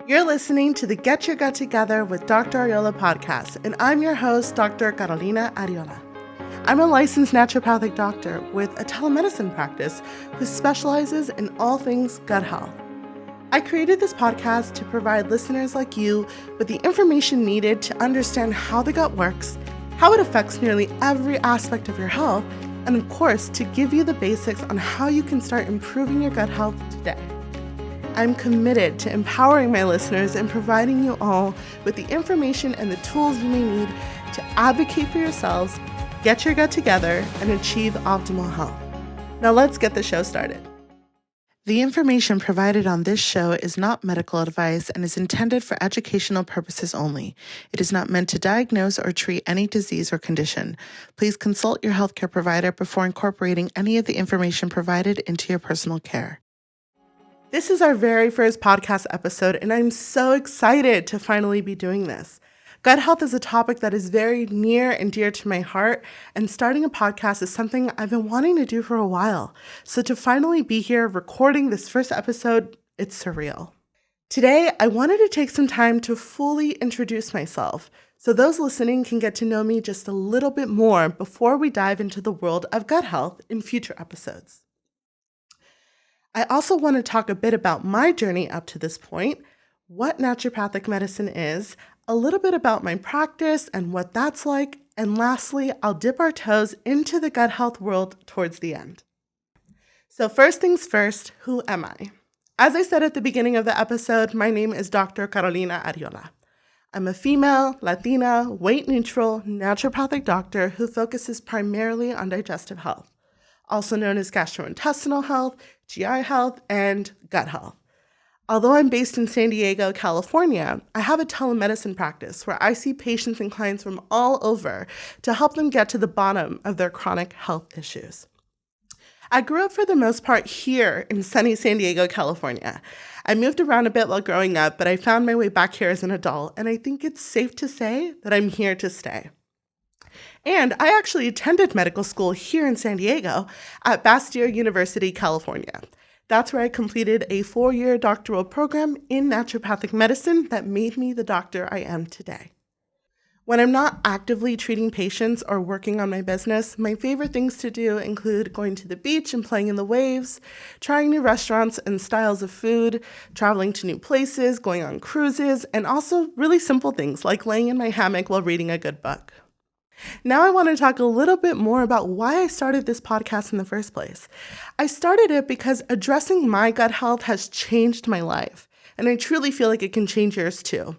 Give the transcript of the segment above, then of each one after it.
You're listening to the Get Your Gut Together with Dr. Arreola podcast, and I'm your host, Dr. Arreola. I'm a licensed naturopathic doctor with a telemedicine practice who specializes in all things gut health. I created this podcast to provide listeners like you with the information needed to understand how the gut works, how it affects nearly every aspect of your health, and of course, to give you the basics on how you can start improving your gut health today. I'm committed to empowering my listeners and providing you all with the information and the tools you may need to advocate for yourselves, get your gut together, and achieve optimal health. Now let's get the show started. The information provided on this show is not medical advice and is intended for educational purposes only. It is not meant to diagnose or treat any disease or condition. Please consult your healthcare provider before incorporating any of the information provided into your personal care. This is our very first podcast episode, and I'm so excited to finally be doing this. Gut health is a topic that is very near and dear to my heart, and starting a podcast is something I've been wanting to do for a while. So to finally be here recording this first episode, it's surreal. Today, I wanted to take some time to fully introduce myself so those listening can get to know me just a little bit more before we dive into the world of gut health in future episodes. I also want to talk a bit about my journey up to this point, what naturopathic medicine is, a little bit about my practice and what that's like, and lastly, I'll dip our toes into the gut health world towards the end. So first things first, who am I? As I said at the beginning of the episode, my name is Dr. Carolina Arreola. I'm a female, Latina, weight-neutral, naturopathic doctor who focuses primarily on digestive health, also known as gastrointestinal health, GI health, and gut health. Although I'm based in San Diego, California, I have a telemedicine practice where I see patients and clients from all over to help them get to the bottom of their chronic health issues. I grew up for the most part here in sunny San Diego, California. I moved around a bit while growing up, but I found my way back here as an adult, and I think it's safe to say that I'm here to stay. And I actually attended medical school here in San Diego at Bastyr University, California. That's where I completed a 4-year doctoral program in naturopathic medicine that made me the doctor I am today. When I'm not actively treating patients or working on my business, my favorite things to do include going to the beach and playing in the waves, trying new restaurants and styles of food, traveling to new places, going on cruises, and also really simple things like laying in my hammock while reading a good book. Now I want to talk a little bit more about why I started this podcast in the first place. I started it because addressing my gut health has changed my life, and I truly feel like it can change yours too.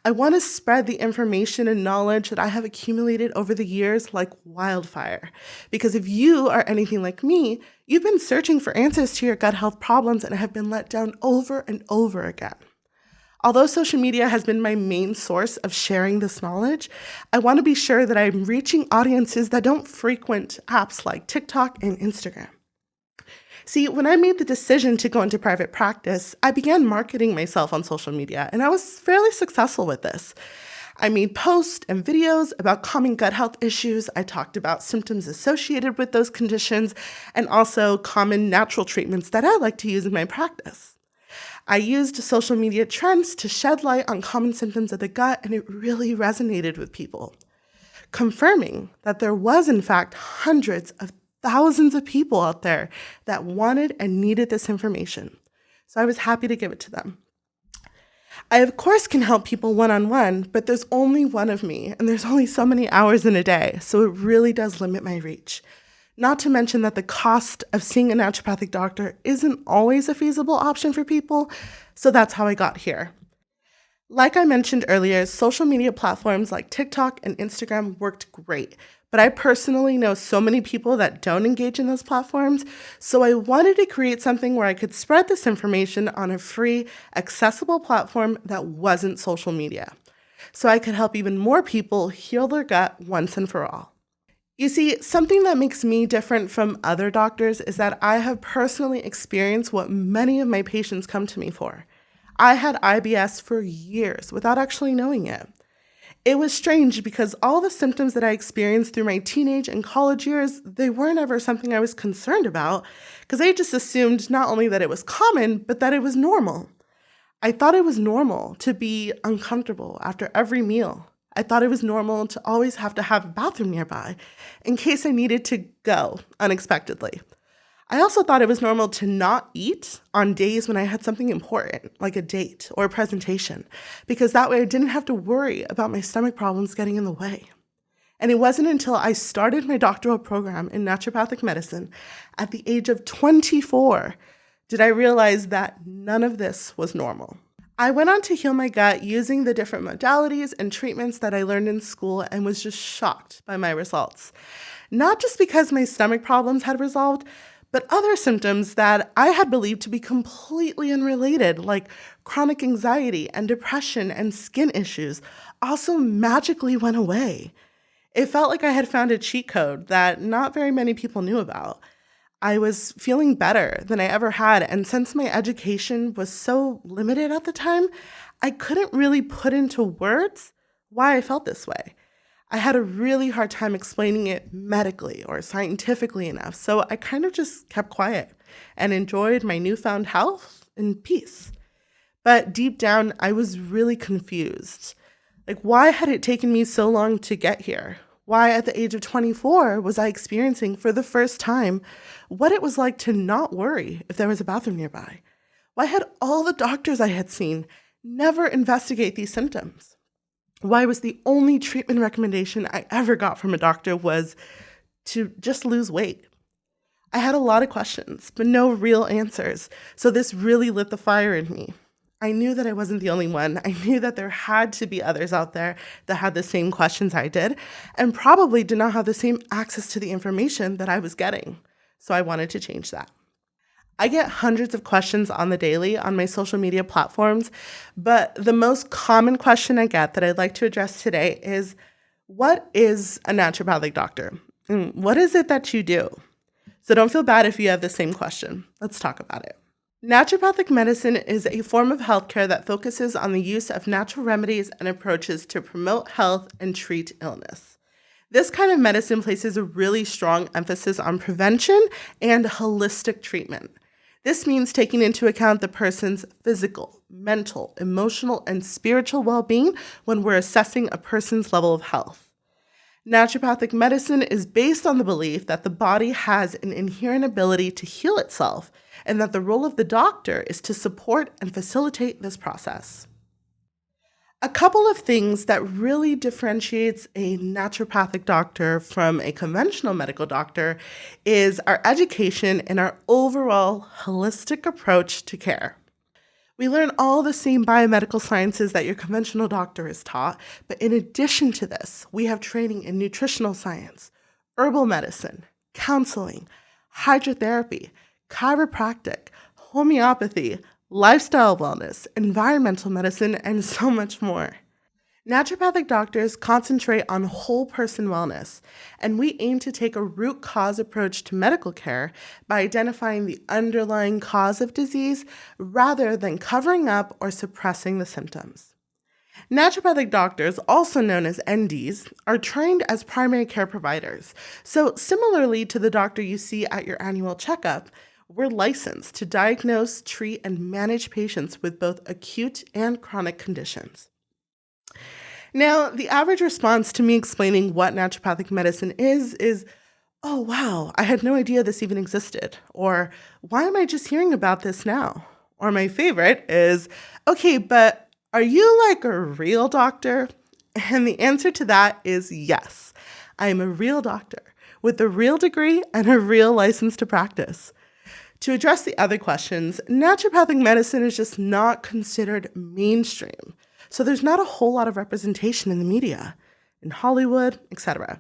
I want to spread the information and knowledge that I have accumulated over the years like wildfire, because if you are anything like me, you've been searching for answers to your gut health problems and have been let down over and over again. Although social media has been my main source of sharing this knowledge, I want to be sure that I'm reaching audiences that don't frequent apps like TikTok and Instagram. See, when I made the decision to go into private practice, I began marketing myself on social media, and I was fairly successful with this. I made posts and videos about common gut health issues. I talked about symptoms associated with those conditions and also common natural treatments that I like to use in my practice. I used social media trends to shed light on common symptoms of the gut, and it really resonated with people, confirming that there was, in fact, hundreds of thousands of people out there that wanted and needed this information. So I was happy to give it to them. I, of course, can help people one-on-one, but there's only one of me, and there's only so many hours in a day, so it really does limit my reach. Not to mention that the cost of seeing a naturopathic doctor isn't always a feasible option for people, so that's how I got here. Like I mentioned earlier, social media platforms like TikTok and Instagram worked great, but I personally know so many people that don't engage in those platforms, so I wanted to create something where I could spread this information on a free, accessible platform that wasn't social media, so I could help even more people heal their gut once and for all. You see, something that makes me different from other doctors is that I have personally experienced what many of my patients come to me for. I had IBS for years without actually knowing it. It was strange because all the symptoms that I experienced through my teenage and college years, they weren't ever something I was concerned about because I just assumed not only that it was common, but that it was normal. I thought it was normal to be uncomfortable after every meal. I thought it was normal to always have to have a bathroom nearby in case I needed to go unexpectedly. I also thought it was normal to not eat on days when I had something important, like a date or a presentation, because that way I didn't have to worry about my stomach problems getting in the way. And it wasn't until I started my doctoral program in naturopathic medicine at the age of 24 did I realize that none of this was normal. I went on to heal my gut using the different modalities and treatments that I learned in school and was just shocked by my results. Not just because my stomach problems had resolved, but other symptoms that I had believed to be completely unrelated, like chronic anxiety and depression and skin issues, also magically went away. It felt like I had found a cheat code that not very many people knew about. I was feeling better than I ever had, and since my education was so limited at the time, I couldn't really put into words why I felt this way. I had a really hard time explaining it medically or scientifically enough, so I kind of just kept quiet and enjoyed my newfound health and peace. But deep down, I was really confused. Like, why had it taken me so long to get here? Why, at the age of 24, was I experiencing for the first time what it was like to not worry if there was a bathroom nearby? Why had all the doctors I had seen never investigate these symptoms? Why was the only treatment recommendation I ever got from a doctor was to just lose weight? I had a lot of questions, but no real answers, so this really lit the fire in me. I knew that I wasn't the only one. I knew that there had to be others out there that had the same questions I did and probably did not have the same access to the information that I was getting. So I wanted to change that. I get hundreds of questions on the daily on my social media platforms, but the most common question I get that I'd like to address today is, what is a naturopathic doctor? And what is it that you do? So don't feel bad if you have the same question. Let's talk about it. Naturopathic medicine is a form of healthcare that focuses on the use of natural remedies and approaches to promote health and treat illness. This kind of medicine places a really strong emphasis on prevention and holistic treatment. This means taking into account the person's physical, mental, emotional, and spiritual well-being when we're assessing a person's level of health. Naturopathic medicine is based on the belief that the body has an inherent ability to heal itself and that the role of the doctor is to support and facilitate this process. A couple of things that really differentiates a naturopathic doctor from a conventional medical doctor is our education and our overall holistic approach to care. We learn all the same biomedical sciences that your conventional doctor is taught, but in addition to this, we have training in nutritional science, herbal medicine, counseling, hydrotherapy, chiropractic, homeopathy, lifestyle wellness, environmental medicine, and so much more. Naturopathic doctors concentrate on whole person wellness, and we aim to take a root cause approach to medical care by identifying the underlying cause of disease rather than covering up or suppressing the symptoms. Naturopathic doctors, also known as NDs, are trained as primary care providers. So similarly to the doctor you see at your annual checkup, we're licensed to diagnose, treat, and manage patients with both acute and chronic conditions. Now, the average response to me explaining what naturopathic medicine is, oh, wow, I had no idea this even existed. Or, why am I just hearing about this now? Or my favorite is, okay, but are you like a real doctor? And the answer to that is yes. I am a real doctor with a real degree and a real license to practice. To address the other questions, naturopathic medicine is just not considered mainstream. So there's not a whole lot of representation in the media, in Hollywood, etc.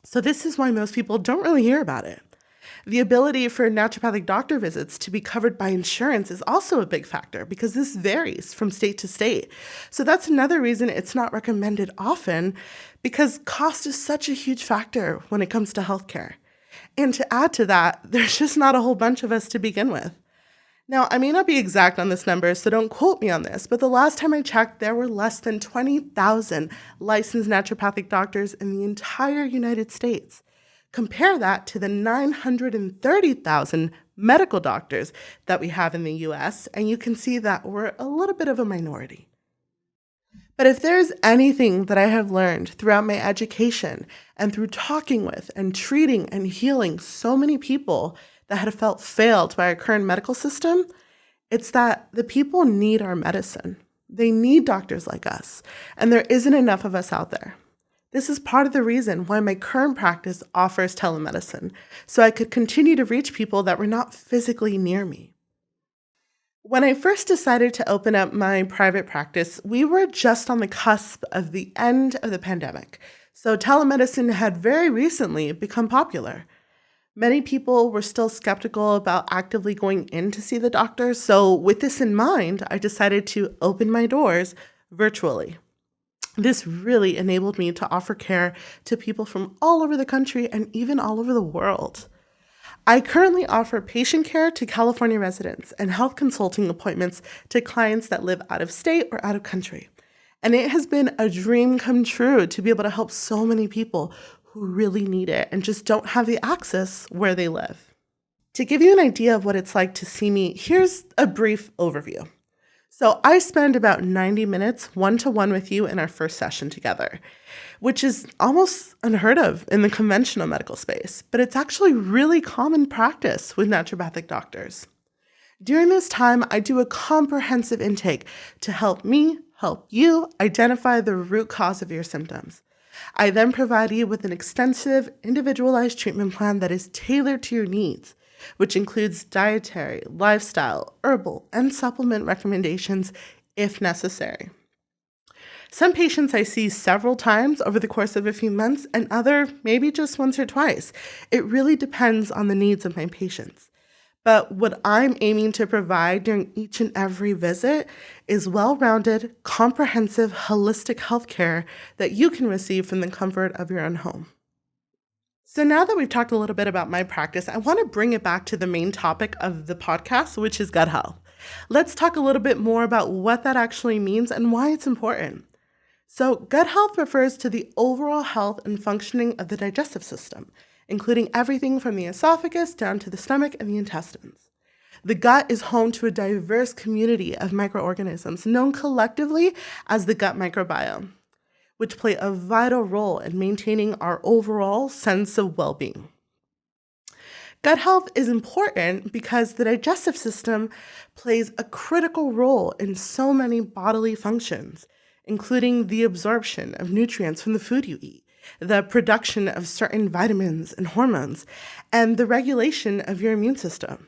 So this is why most people don't really hear about it. The ability for naturopathic doctor visits to be covered by insurance is also a big factor because this varies from state to state. So that's another reason it's not recommended often because cost is such a huge factor when it comes to healthcare. And to add to that, there's just not a whole bunch of us to begin with. Now, I may not be exact on this number, so don't quote me on this, but the last time I checked, there were less than 20,000 licensed naturopathic doctors in the entire United States. Compare that to the 930,000 medical doctors that we have in the US, and you can see that we're a little bit of a minority. But if there's anything that I have learned throughout my education and through talking with and treating and healing so many people that had felt failed by our current medical system, it's that the people need our medicine. They need doctors like us, and there isn't enough of us out there. This is part of the reason why my current practice offers telemedicine, so I could continue to reach people that were not physically near me. When I first decided to open up my private practice, we were just on the cusp of the end of the pandemic, so telemedicine had very recently become popular. Many people were still skeptical about actively going in to see the doctor, so with this in mind, I decided to open my doors virtually. This really enabled me to offer care to people from all over the country and even all over the world. I currently offer patient care to California residents and health consulting appointments to clients that live out of state or out of country. And it has been a dream come true to be able to help so many people who really need it and just don't have the access where they live. To give you an idea of what it's like to see me, here's a brief overview. So I spend about 90 minutes one-to-one with you in our first session together, which is almost unheard of in the conventional medical space, but it's actually really common practice with naturopathic doctors. During this time, I do a comprehensive intake to help you identify the root cause of your symptoms. I then provide you with an extensive, individualized treatment plan that is tailored to your needs, which includes dietary, lifestyle, herbal, and supplement recommendations if necessary. Some patients I see several times over the course of a few months, and other maybe just once or twice. It really depends on the needs of my patients. But what I'm aiming to provide during each and every visit is well-rounded, comprehensive, holistic healthcare that you can receive from the comfort of your own home. So now that we've talked a little bit about my practice, I want to bring it back to the main topic of the podcast, which is gut health. Let's talk a little bit more about what that actually means and why it's important. So gut health refers to the overall health and functioning of the digestive system, including everything from the esophagus down to the stomach and the intestines. The gut is home to a diverse community of microorganisms known collectively as the gut microbiome, which play a vital role in maintaining our overall sense of well-being. Gut health is important because the digestive system plays a critical role in so many bodily functions, including the absorption of nutrients from the food you eat, the production of certain vitamins and hormones, and the regulation of your immune system.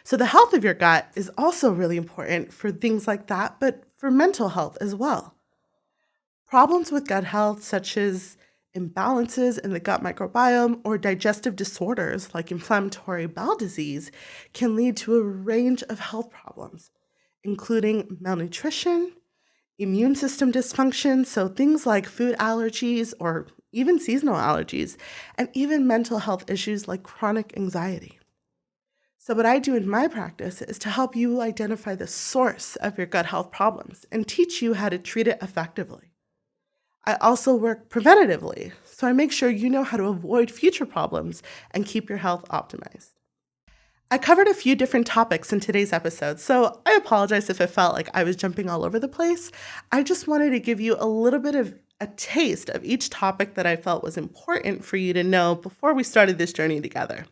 So the health of your gut is also really important for things like that, but for mental health as well. Problems with gut health, such as imbalances in the gut microbiome or digestive disorders like inflammatory bowel disease, can lead to a range of health problems, including malnutrition, immune system dysfunction, so things like food allergies or even seasonal allergies, and even mental health issues like chronic anxiety. So what I do in my practice is to help you identify the source of your gut health problems and teach you how to treat it effectively. I also work preventatively, so I make sure you know how to avoid future problems and keep your health optimized. I covered a few different topics in today's episode, so I apologize if it felt like I was jumping all over the place. I just wanted to give you a little bit of a taste of each topic that I felt was important for you to know before we started this journey together.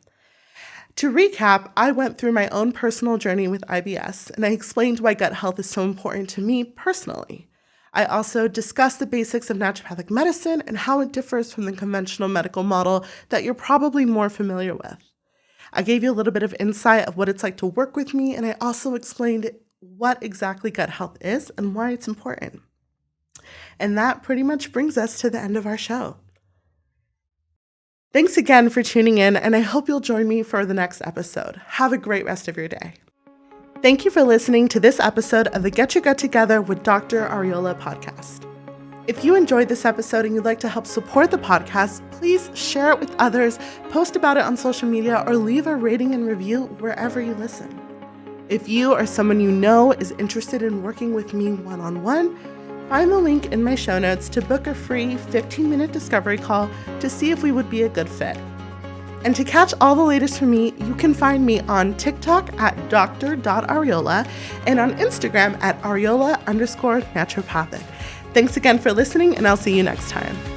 To recap, I went through my own personal journey with IBS, and I explained why gut health is so important to me personally. I also discussed the basics of naturopathic medicine and how it differs from the conventional medical model that you're probably more familiar with. I gave you a little bit of insight of what it's like to work with me, and I also explained what exactly gut health is and why it's important. And that pretty much brings us to the end of our show. Thanks again for tuning in, and I hope you'll join me for the next episode. Have a great rest of your day. Thank you for listening to this episode of the Get Your Gut Together with Dr. Arreola podcast. If you enjoyed this episode and you'd like to help support the podcast, please share it with others, post about it on social media, or leave a rating and review wherever you listen. If you or someone you know is interested in working with me one-on-one, find the link in my show notes to book a free 15-minute discovery call to see if we would be a good fit. And to catch all the latest from me, you can find me on TikTok at dr.arreola and on Instagram at areola_naturopathic. Thanks again for listening, and I'll see you next time.